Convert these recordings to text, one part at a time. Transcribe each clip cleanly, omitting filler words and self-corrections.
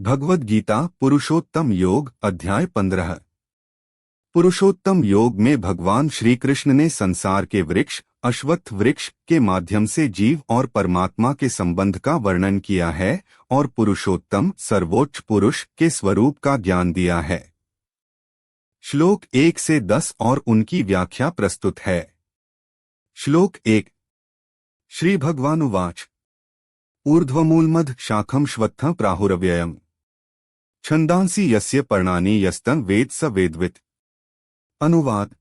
भगवद गीता पुरुषोत्तम योग अध्याय 15। पुरुषोत्तम योग में भगवान श्री कृष्ण ने संसार के वृक्ष अश्वत्थ वृक्ष के माध्यम से जीव और परमात्मा के संबंध का वर्णन किया है और पुरुषोत्तम सर्वोच्च पुरुष के स्वरूप का ज्ञान दिया है। श्लोक 1 से 10 और उनकी व्याख्या प्रस्तुत है। श्लोक 1। श्री भगवानुवाच ऊर्ध्वमूलमध शाखम श्वत्थ प्राहुरव्ययम् छंदांसि यस्य पर्णानि यस्तन वेद स वेदवित्। अनुवाद।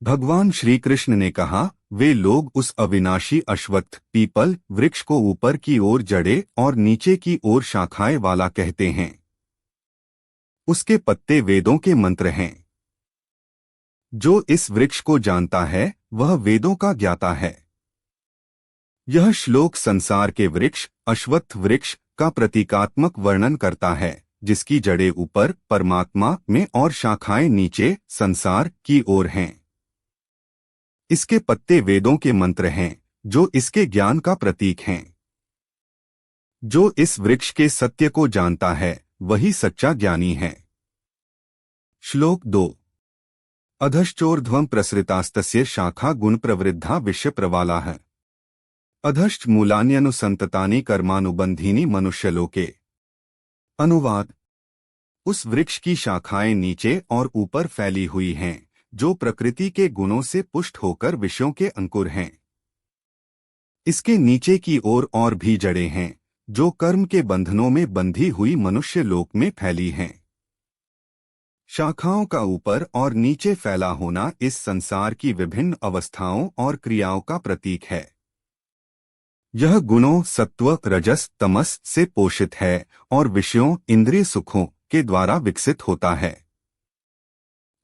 भगवान श्री कृष्ण ने कहा, वे लोग उस अविनाशी अश्वत्थ पीपल वृक्ष को ऊपर की ओर जड़ें और नीचे की ओर शाखाएं वाला कहते हैं। उसके पत्ते वेदों के मंत्र हैं। जो इस वृक्ष को जानता है वह वेदों का ज्ञाता है। यह श्लोक संसार के वृक्ष अश्वत्थ वृक्ष का प्रतीकात्मक वर्णन करता है, जिसकी जड़ें ऊपर परमात्मा में और शाखाएं नीचे संसार की ओर हैं। इसके पत्ते वेदों के मंत्र हैं, जो इसके ज्ञान का प्रतीक हैं। जो इस वृक्ष के सत्य को जानता है वही सच्चा ज्ञानी है। श्लोक 2। अधश्चोर्ध्वं प्रसृतास्तस्य शाखा गुण प्रवृद्धा विश्व प्रवालाः अधश्च मूलान्यनुसंततानि कर्मानुबंधीनि मनुष्यलोके। अनुवाद। उस वृक्ष की शाखाएं नीचे और ऊपर फैली हुई हैं, जो प्रकृति के गुणों से पुष्ट होकर विषयों के अंकुर हैं। इसके नीचे की ओर और भी जड़ें हैं, जो कर्म के बंधनों में बंधी हुई मनुष्य लोक में फैली हैं। शाखाओं का ऊपर और नीचे फैला होना इस संसार की विभिन्न अवस्थाओं और क्रियाओं का प्रतीक है। यह गुणों सत्व रजस तमस से पोषित है और विषयों इंद्रिय सुखों के द्वारा विकसित होता है।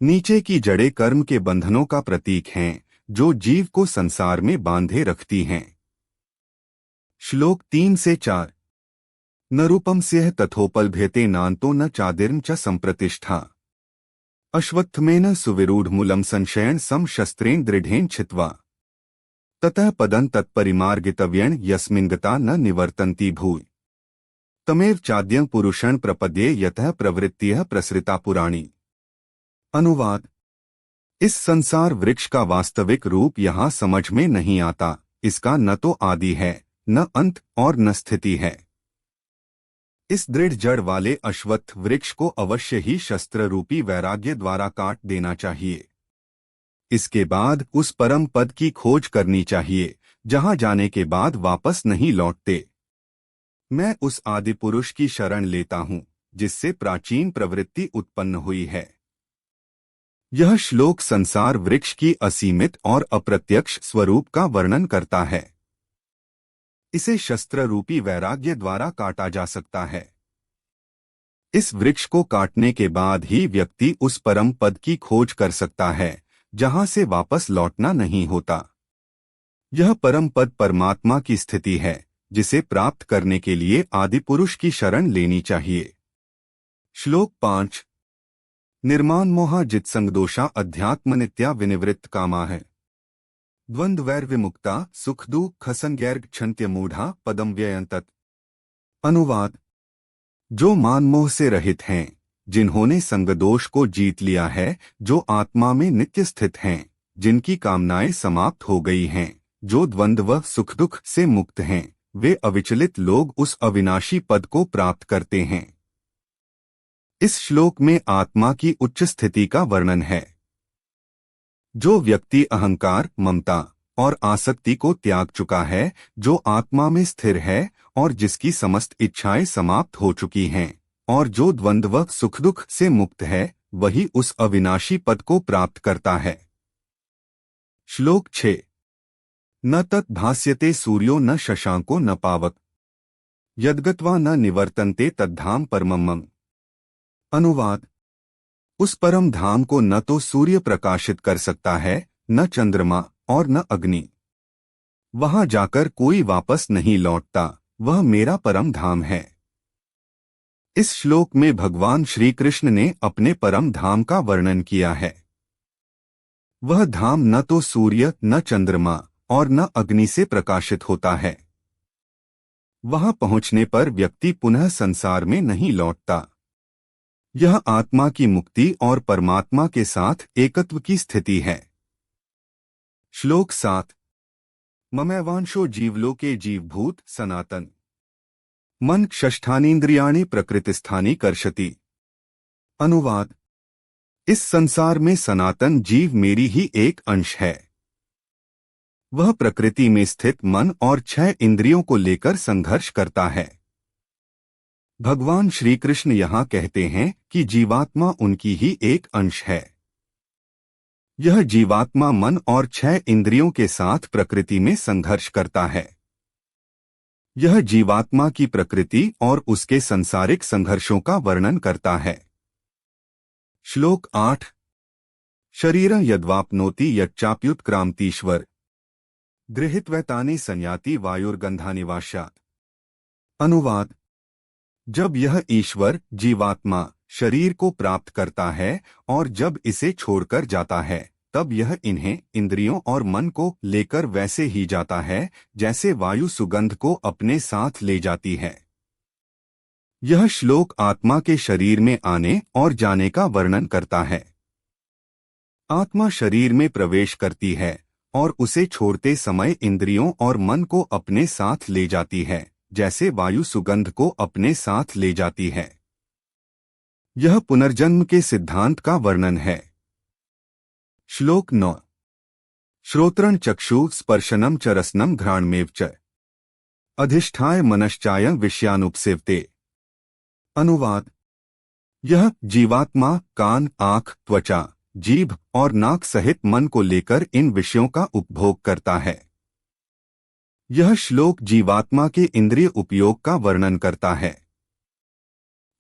नीचे की जड़ें कर्म के बंधनों का प्रतीक हैं, जो जीव को संसार में बांधे रखती हैं। श्लोक 3 से 4। न रूपमस्यः तथोपलभ्यते नान्तो न चादिर्न च संप्रतिष्ठा अश्वत्थमेन सुविरूढ़मूलम संशयन सम शस्त्रेण दृढ़ेन छित्त्वा ततः पदं तत्परिमार्गितव्येन यस्मिन्गता न निवर्तन्ति भूय तमेव चाद्यं पुरुषं प्रपद्ये यतः प्रवृत्तियः प्रसृता पुराणी। अनुवाद। इस संसार वृक्ष का वास्तविक रूप यहाँ समझ में नहीं आता। इसका न तो आदि है, न अंत और न स्थिति है। इस दृढ़ जड़ वाले अश्वत्थ वृक्ष को अवश्य ही शस्त्र रूपी वैराग्य द्वारा काट देना चाहिए। इसके बाद उस परम पद की खोज करनी चाहिए, जहां जाने के बाद वापस नहीं लौटते। मैं उस आदि पुरुष की शरण लेता हूं, जिससे प्राचीन प्रवृत्ति उत्पन्न हुई है। यह श्लोक संसार वृक्ष की असीमित और अप्रत्यक्ष स्वरूप का वर्णन करता है। इसे शस्त्र रूपी वैराग्य द्वारा काटा जा सकता है। इस वृक्ष को काटने के बाद ही व्यक्ति उस परम पद की खोज कर सकता है, जहां से वापस लौटना नहीं होता। यह परम पद परमात्मा की स्थिति है, जिसे प्राप्त करने के लिए आदि पुरुष की शरण लेनी चाहिए। श्लोक 5। निर्माण मोहा जित्संग दोषा अध्यात्म नित्या विनिवृत्त कामा है द्वंद्वैर विमुक्ता सुख दुख संज्ञैर्ग क्षंत्य मूढ़ा पदम व्ययंतत। अनुवाद। जो मान मोह से रहित हैं, जिन्होंने संगदोष को जीत लिया है, जो आत्मा में नित्य स्थित हैं, जिनकी कामनाएं समाप्त हो गई हैं, जो द्वंद्व व सुख दुख से मुक्त हैं, वे अविचलित लोग उस अविनाशी पद को प्राप्त करते हैं। इस श्लोक में आत्मा की उच्च स्थिति का वर्णन है। जो व्यक्ति अहंकार ममता और आसक्ति को त्याग चुका है, जो आत्मा में स्थिर है और जिसकी समस्त इच्छाएं समाप्त हो चुकी हैं, और जो द्वंद्व सुख दुख से मुक्त है, वही उस अविनाशी पद को प्राप्त करता है। श्लोक 6। न तत् भास्यते सूर्यो न शशांको न पावक यद्गत्वा न निवर्तन्ते तद्धाम परमम्। अनुवाद। उस परम धाम को न तो सूर्य प्रकाशित कर सकता है, न चंद्रमा और न अग्नि। वहां जाकर कोई वापस नहीं लौटता। वह मेरा परम धाम है। इस श्लोक में भगवान श्री कृष्ण ने अपने परम धाम का वर्णन किया है। वह धाम न तो सूर्य न चंद्रमा और न अग्नि से प्रकाशित होता है। वहां पहुंचने पर व्यक्ति पुनः संसार में नहीं लौटता। यह आत्मा की मुक्ति और परमात्मा के साथ एकत्व की स्थिति है। श्लोक 7। ममैवांशो जीवलोके जीवभूत सनातन मन षष्ठानीन्द्रियाणि प्रकृतिस्थानी कर्षति। अनुवाद। इस संसार में सनातन जीव मेरी ही एक अंश है। वह प्रकृति में स्थित मन और 6 इंद्रियों को लेकर संघर्ष करता है। भगवान श्री कृष्ण यहाँ कहते हैं कि जीवात्मा उनकी ही एक अंश है। यह जीवात्मा मन और 6 इंद्रियों के साथ प्रकृति में संघर्ष करता है। यह जीवात्मा की प्रकृति और उसके सांसारिक संघर्षों का वर्णन करता है। श्लोक 8। शरीरं यद्वाप्नोति यच्चाप्युत्क्रामतीश्वर गृहीत्वैतानि संयाति वायुर्गंधानिवास्यात्। अनुवाद। जब यह ईश्वर जीवात्मा शरीर को प्राप्त करता है और जब इसे छोड़कर जाता है, तब यह इन्हें इंद्रियों और मन को लेकर वैसे ही जाता है जैसे वायु सुगंध को अपने साथ ले जाती है। यह श्लोक आत्मा के शरीर में आने और जाने का वर्णन करता है। आत्मा शरीर में प्रवेश करती है और उसे छोड़ते समय इंद्रियों और मन को अपने साथ ले जाती है, जैसे वायु सुगंध को अपने साथ ले जाती है। यह पुनर्जन्म के सिद्धांत का वर्णन है। श्लोक 9। श्रोत्रं चक्षु स्पर्शनं च रसनं घ्राणमेव च अधिष्ठाय मनश्चायं विषयानुपसेवते। अनुवाद। यह जीवात्मा कान, आँख, त्वचा, जीभ और नाक सहित मन को लेकर इन विषयों का उपभोग करता है। यह श्लोक जीवात्मा के इंद्रिय उपयोग का वर्णन करता है।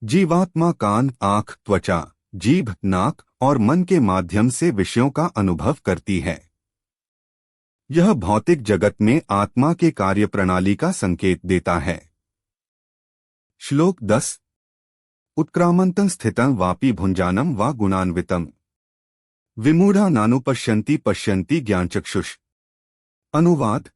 जीवात्मा कान, आँख, त्वचा, जीभ, नाक और मन के माध्यम से विषयों का अनुभव करती है। यह भौतिक जगत में आत्मा के कार्य प्रणाली का संकेत देता है। श्लोक 10। उत्क्रामन्तं स्थितं वापि भुञ्जानं वा गुणान्वितं विमूढ़ा नानुपश्यन्ति पश्यन्ति ज्ञानचक्षुष। अनुवाद।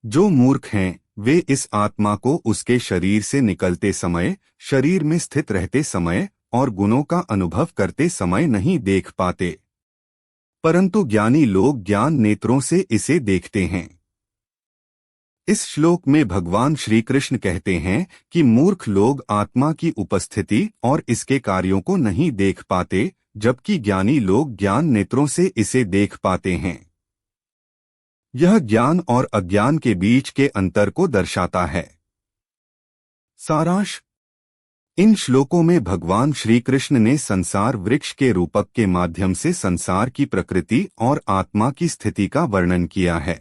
जो मूर्ख हैं वे इस आत्मा को उसके शरीर से निकलते समय, शरीर में स्थित रहते समय और गुणों का अनुभव करते समय नहीं देख पाते, परंतु ज्ञानी लोग ज्ञान नेत्रों से इसे देखते हैं। इस श्लोक में भगवान श्री कृष्ण कहते हैं कि मूर्ख लोग आत्मा की उपस्थिति और इसके कार्यों को नहीं देख पाते, जबकि ज्ञानी लोग ज्ञान नेत्रों से इसे देख पाते हैं। यह ज्ञान और अज्ञान के बीच के अंतर को दर्शाता है। सारांश। इन श्लोकों में भगवान श्री कृष्ण ने संसार वृक्ष के रूपक के माध्यम से संसार की प्रकृति और आत्मा की स्थिति का वर्णन किया है।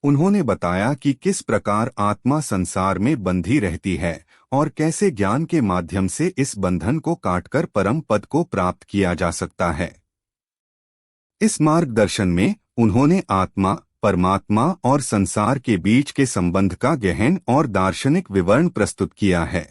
उन्होंने बताया कि किस प्रकार आत्मा संसार में बंधी रहती है और कैसे ज्ञान के माध्यम से इस बंधन को काटकर परम पद को प्राप्त किया जा सकता है। इस मार्गदर्शन में उन्होंने आत्मा, परमात्मा और संसार के बीच के संबंध का गहन और दार्शनिक विवरण प्रस्तुत किया है।